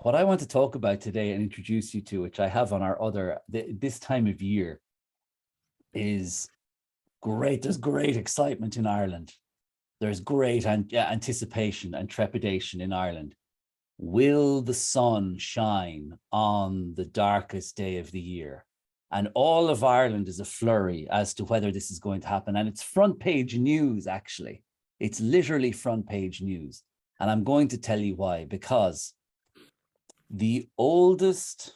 What I want to talk about today and introduce you to, which I have on our this time of year, is great. There's great excitement in Ireland. There's great anticipation and trepidation in Ireland. Will the sun shine on the darkest day of the year? And all of Ireland is a flurry as to whether this is going to happen. And it's front page news, actually. It's literally front page news. And I'm going to tell you why, because the oldest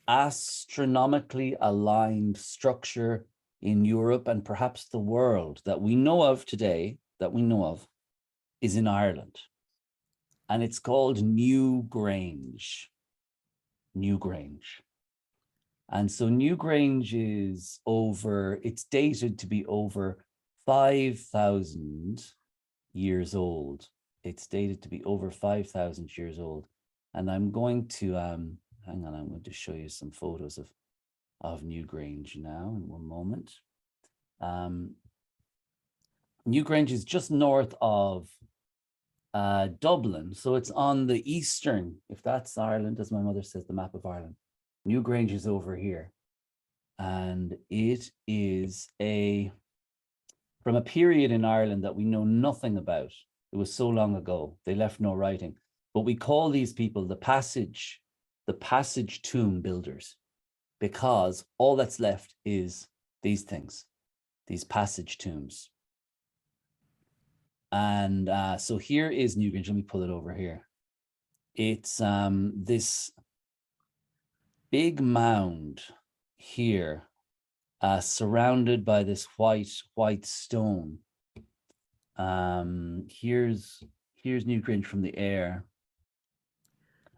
astronomically aligned structure in Europe and perhaps the world that we know of today, is in Ireland. And it's called Newgrange. Newgrange. And so Newgrange is it's dated to be over 5,000 years old. It's dated to be over 5,000 years old. And I'm going to, hang on, I'm going to show you some photos of Newgrange now in one moment. Newgrange is just north of Dublin. So it's on the eastern, if that's Ireland, as my mother says, the map of Ireland. Newgrange is over here. And it is from a period in Ireland that we know nothing about. It was so long ago, they left no writing. But we call these people the passage tomb builders, because all that's left is these things, these passage tombs. And so here is Newgrange. Let me pull it over here. It's this big mound here, surrounded by this white stone. Here's Newgrange from the air.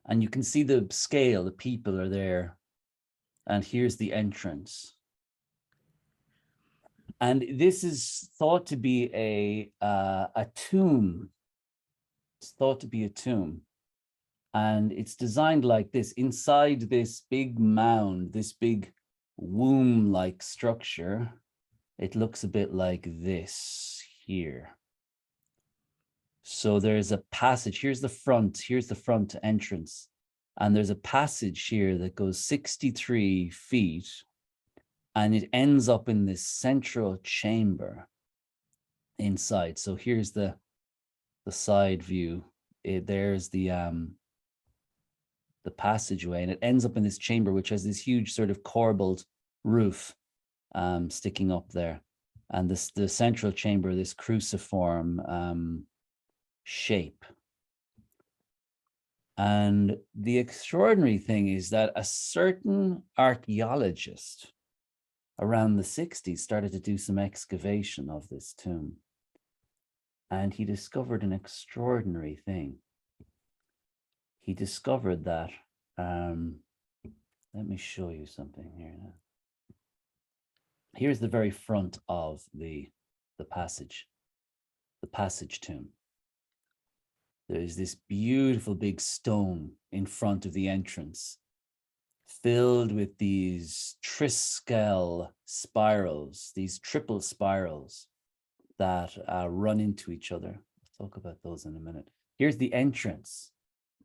And you can see the scale, the people are there. And here's the entrance. And this is thought to be a tomb. It's thought to be a tomb. And it's designed like this. Inside this big mound, this big womb-like structure, it looks a bit like this here. So there's a passage. Here's the front entrance. And there's a passage here that goes 63 feet. And it ends up in this central chamber inside. So here's the side view. There's the passageway, and it ends up in this chamber, which has this huge sort of corbelled roof sticking up there. And the central chamber, this cruciform shape. And the extraordinary thing is that a certain archaeologist around the 60s started to do some excavation of this tomb. And he discovered an extraordinary thing. He discovered that, let me show you something here. Here's the very front of the passage tomb. There's this beautiful big stone in front of the entrance, filled with these triskel spirals, these triple spirals that run into each other. We'll talk about those in a minute. Here's the entrance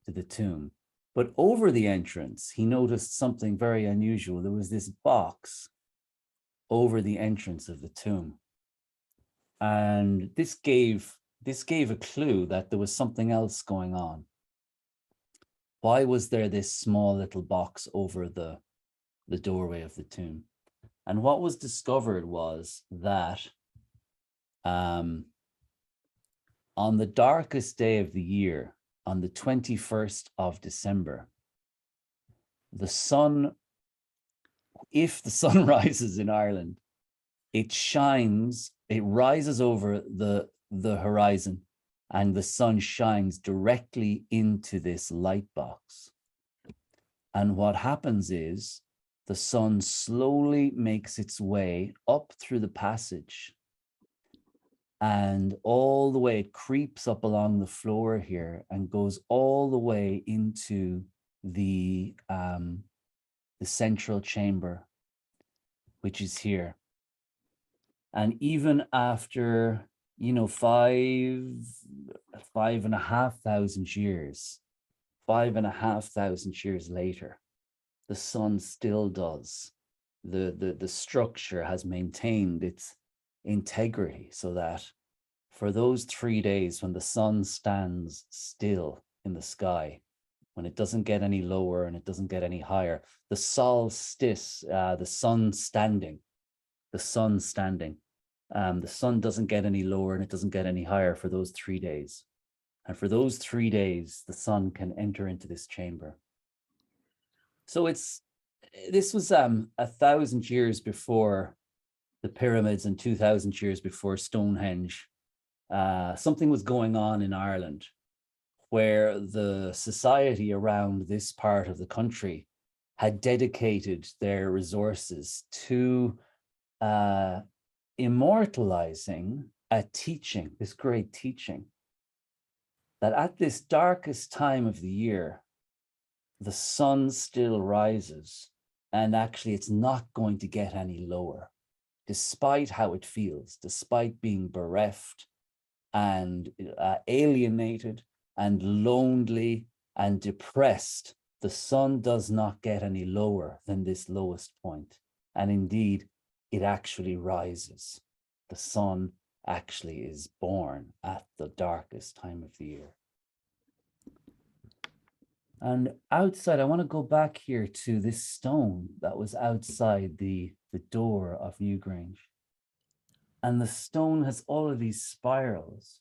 to the tomb. But over the entrance, he noticed something very unusual. There was this box over the entrance of the tomb. And this gave a clue that there was something else going on. Why was there this small little box over the doorway of the tomb? And what was discovered was that on the darkest day of the year, on the 21st of December, the sun, if the sun rises in Ireland, it rises over the horizon, and the sun shines directly into this light box. And what happens is the sun slowly makes its way up through the passage, and all the way it creeps up along the floor here and goes all the way into the central chamber, which is here. And even after, 5,500 years, 5,500 years later, the sun still does. The structure has maintained its integrity so that for those 3 days when the sun stands still in the sky, when it doesn't get any lower and it doesn't get any higher, the solstice, the sun standing, the sun doesn't get any lower and it doesn't get any higher for those 3 days. And for those 3 days, the sun can enter into this chamber. So this was 1,000 years before the pyramids and 2,000 years before Stonehenge. Something was going on in Ireland where the society around this part of the country had dedicated their resources to immortalizing a teaching, this great teaching, that at this darkest time of the year, the sun still rises, and actually it's not going to get any lower, despite how it feels, despite being bereft and alienated and lonely and depressed. The sun does not get any lower than this lowest point. And indeed, it actually rises. The sun actually is born at the darkest time of the year. And outside, I want to go back here to this stone that was outside the door of Newgrange. And the stone has all of these spirals.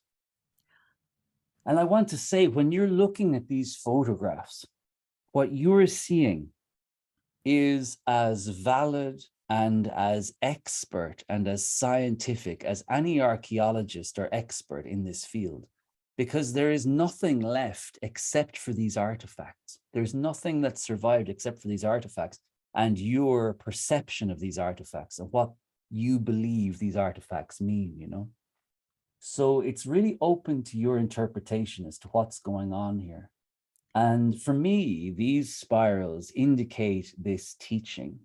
And I want to say, when you're looking at these photographs, what you're seeing is as valid and as expert and as scientific as any archaeologist or expert in this field, because there is nothing left except for these artifacts. There's nothing that survived except for these artifacts and your perception of these artifacts and what you believe these artifacts mean, you know? So it's really open to your interpretation as to what's going on here. And for me, these spirals indicate this teaching.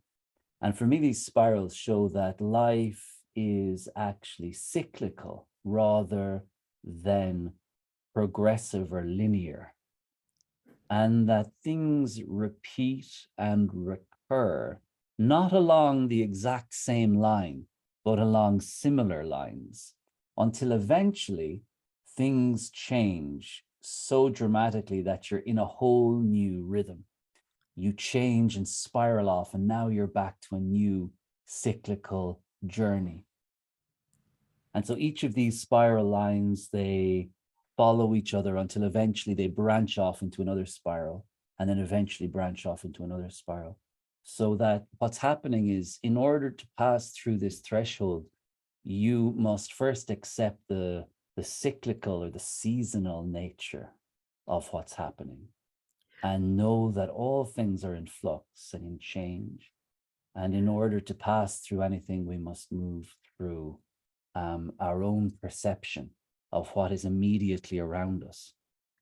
And for me, these spirals show that life is actually cyclical rather than progressive or linear. And that things repeat and recur, not along the exact same line, but along similar lines, until eventually things change so dramatically that you're in a whole new rhythm. You change and spiral off, and now you're back to a new cyclical journey. And so each of these spiral lines, they follow each other until eventually they branch off into another spiral, and then eventually branch off into another spiral. So that what's happening is, in order to pass through this threshold, you must first accept the cyclical or the seasonal nature of what's happening, and know that all things are in flux and in change. And in order to pass through anything, we must move through our own perception of what is immediately around us,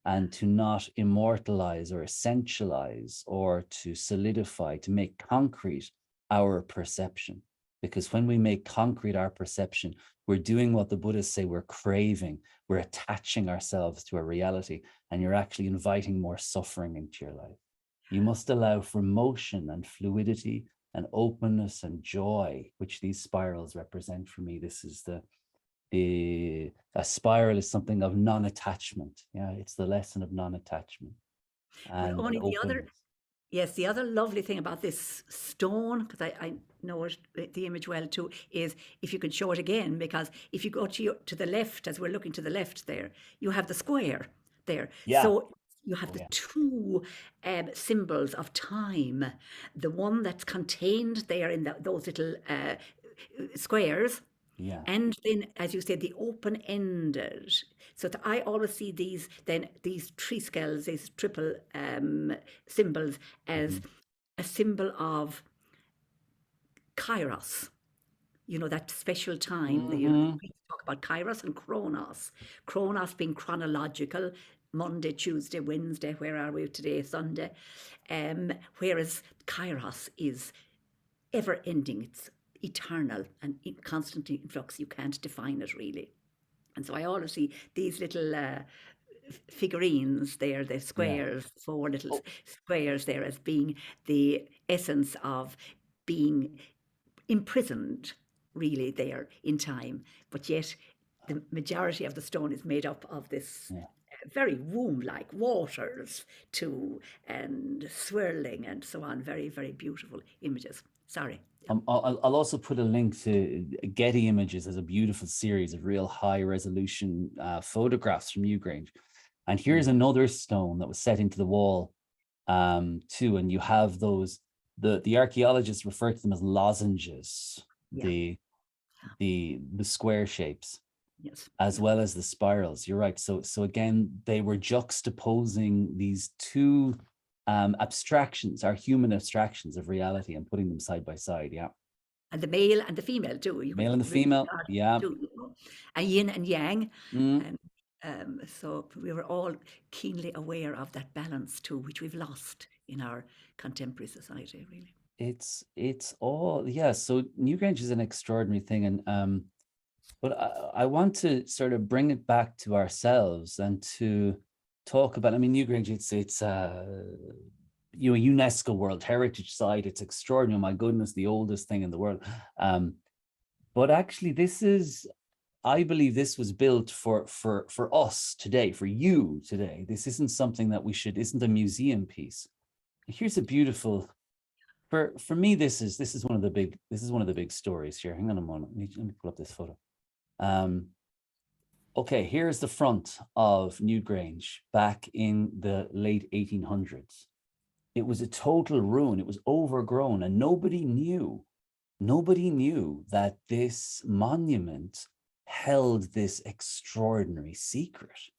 and to not immortalize or essentialize or to solidify, to make concrete our perception. Because when we make concrete our perception, we're doing what the Buddhists say we're craving. We're attaching ourselves to a reality, and you're actually inviting more suffering into your life. You must allow for motion and fluidity and openness and joy, which these spirals represent for me. This is a spiral is something of non-attachment. Yeah, it's the lesson of non-attachment But and only the other, openness. yes, the other lovely thing about this stone, because I know it, the image well too, is if you could show it again, because if you go to the left, as we're looking to the left there, you have the square there. Yeah. So you have Oh, the yeah. two symbols of time. The one that's contained there in those little squares, Yeah. and then, as you said, the open-ended. So I always see these tree skulls, these triple symbols, as Mhm. a symbol of kairos. You know, that special time. The Mhm. Greeks talk about kairos and chronos. Chronos being chronological, Monday, Tuesday, Wednesday. Where are we today? Sunday. Whereas kairos is ever-ending. It's eternal and constantly in flux. You can't define it really. And so I always see these little figurines there, the Yeah. squares, four little Oh, squares there, as being the essence of being imprisoned, really, there in time. But yet, the majority of the stone is made up of this yeah. very womb-like waters too, and swirling and so on. Very, very beautiful images. Sorry. Yeah. I'll also put a link to Getty Images as a beautiful series of real high resolution photographs from Newgrange. And here's another stone that was set into the wall too. And you have those, the archaeologists refer to them as lozenges, Yeah. the square shapes, Yes. as Yeah. well as the spirals. You're right. So again, they were juxtaposing these two abstractions, our human abstractions of reality, and putting them side by side. Yeah. And the male and the female too. You Male could and the really female. regard them Yeah. too, you know, a yin and yang. Mm. And so we were all keenly aware of that balance too, which we've lost in our contemporary society, really. It's all, yeah. So Newgrange is an extraordinary thing, and but I want to sort of bring it back to ourselves and to talk about. I mean, Newgrange, it's UNESCO World Heritage Site. It's extraordinary. My goodness, the oldest thing in the world. But actually, this is, I believe this was built for us today, for you today. This isn't something that we should, isn't a museum piece. Here's a beautiful, for me, this is one of the big stories here. Hang on a moment. Let me pull up this photo. Okay, here's the front of Newgrange back in the late 1800s. It was a total ruin. It was overgrown, and nobody knew that this monument held this extraordinary secret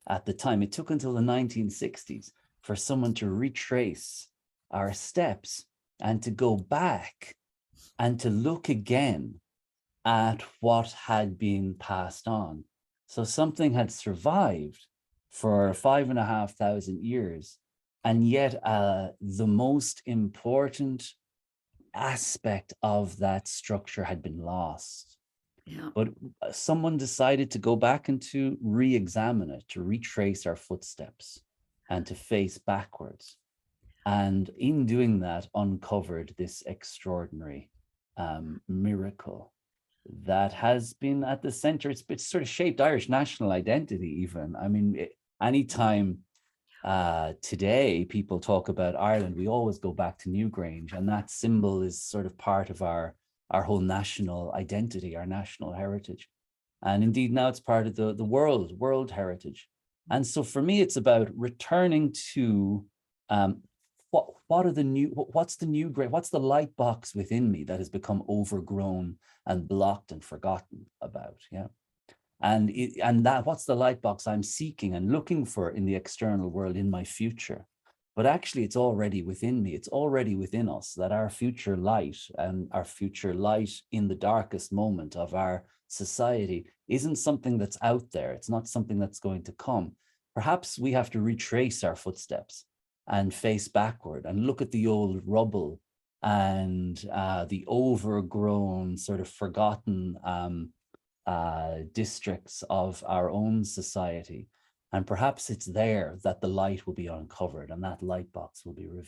at the time. It took until the 1960s for someone to retrace our steps and to go back and to look again at what had been passed on. So something had survived for 5,500 years, and yet the most important aspect of that structure had been lost. Yeah. But someone decided to go back and to re-examine it, to retrace our footsteps and to face backwards. And in doing that, uncovered this extraordinary miracle that has been at the center. It's sort of shaped Irish national identity even. I mean, anytime today people talk about Ireland, we always go back to Newgrange, and that symbol is sort of part of our whole national identity, our national heritage. And indeed now it's part of the world heritage. And so for me, it's about returning to what are the new, what's the new great, what's the light box within me that has become overgrown and blocked and forgotten about. Yeah. And that, what's the light box I'm seeking and looking for in the external world, in my future? But actually it's already within me. It's already within us, that our future light, and our future light in the darkest moment of our society, isn't something that's out there. It's not something that's going to come. Perhaps we have to retrace our footsteps and face backward and look at the old rubble and the overgrown, sort of forgotten districts of our own society. And perhaps it's there that the light will be uncovered, and that light box will be revealed.